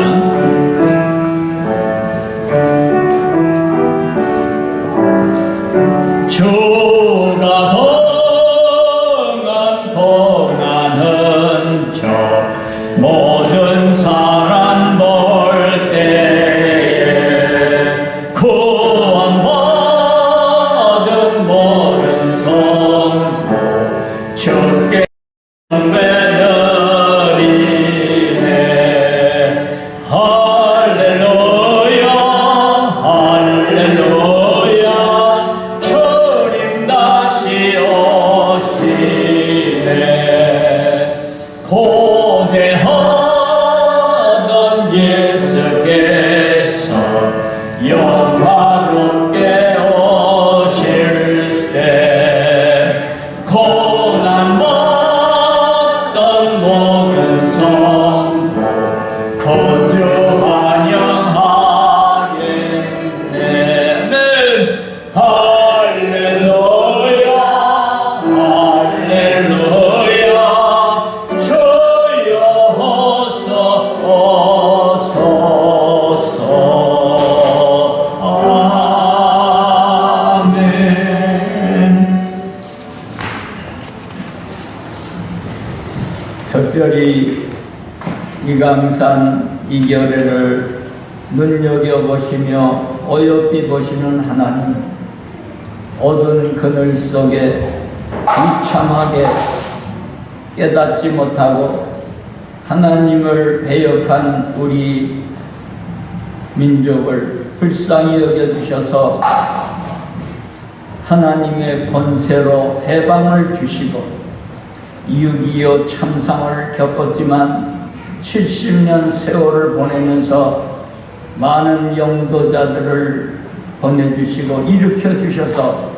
주가 공하는 저 모든 사람 볼 때에 구원받은 모든 성도 주께 예배드리네. 할렐루야 할렐루야 주님 다시 오시네. 고대하던 예수께서 영화롭게 오실 때 고난 받던 모든 성도 거주 환영하겠네. 할렐루야 할렐루야 주여 어서 오소서. 아멘. 특별히 이강산 이결회를 눈여겨보시며 어여삐 보시는 하나님, 어두운 그늘 속에 비참하게 깨닫지 못하고 하나님을 배역한 우리 민족을 불쌍히 여겨주셔서 하나님의 권세로 해방을 주시고 6.25 참상을 겪었지만 70년 세월을 보내면서 많은 영도자들을 보내주시고 일으켜 주셔서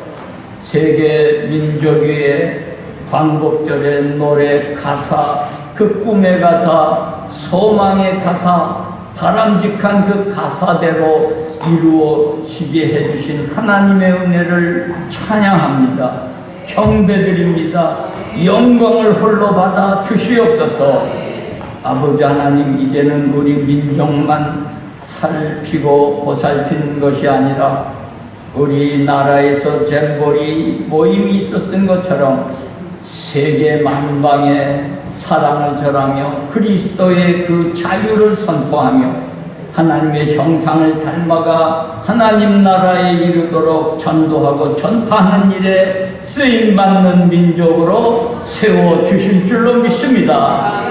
세계 민족의 광복절의 노래 가사, 그 꿈의 가사, 소망의 가사, 바람직한 그 가사대로 이루어지게 해주신 하나님의 은혜를 찬양합니다. 경배드립니다. 영광을 홀로 받아 주시옵소서. 아버지 하나님, 이제는 우리 민족만 살피고 보살피는 것이 아니라 우리나라에서 잼버리 모임이 있었던 것처럼 세계 만방에 사랑을 전하며 그리스도의 그 자유를 선포하며 하나님의 형상을 닮아가 하나님 나라에 이르도록 전도하고 전파하는 일에 쓰임받는 민족으로 세워주실 줄로 믿습니다.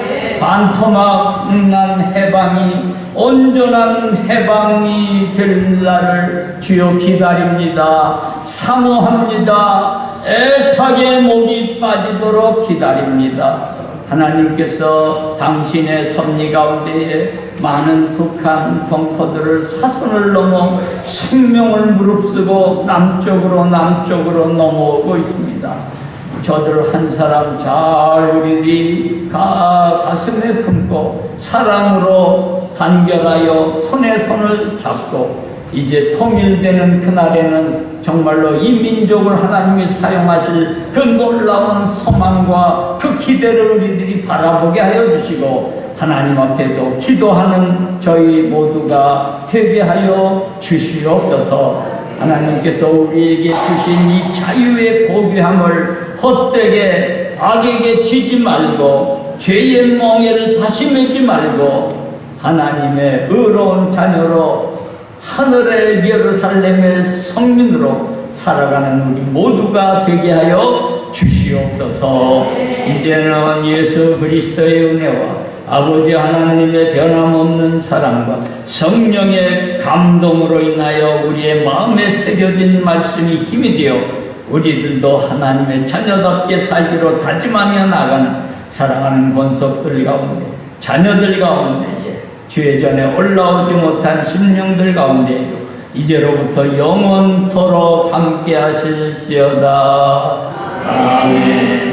반토막난 해방이 온전한 해방이 될 날을 주여 기다립니다. 사모합니다. 애타게 목이 빠지도록 기다립니다. 하나님께서 당신의 섭리 가운데에 많은 북한 동포들을 사선을 넘어 생명을 무릅쓰고 남쪽으로 넘어오고 있습니다. 저들 한 사람 잘 우리들이 가슴에 품고 사랑으로 단결하여 손에 손을 잡고 이제 통일되는 그날에는 정말로 이 민족을 하나님이 사용하실 그 놀라운 소망과 그 기대를 우리들이 바라보게 하여 주시고 하나님 앞에도 기도하는 저희 모두가 되게 하여 주시옵소서. 하나님께서 우리에게 주신 이 자유의 고귀함을 헛되게 악에게 지지 말고 죄의 멍에를 다시 메지 말고 하나님의 의로운 자녀로 하늘의 예루살렘의 성민으로 살아가는 우리 모두가 되게 하여 주시옵소서. 이제는 예수 그리스도의 은혜와 아버지 하나님의 변함없는 사랑과 성령의 감동으로 인하여 우리의 마음에 새겨진 말씀이 힘이 되어 우리들도 하나님의 자녀답게 살기로 다짐하며 나가는 사랑하는 권속들 가운데, 자녀들 가운데, 주의 전에 올라오지 못한 심령들 가운데에도 이제로부터 영원토록 함께 하실지어다. 아멘.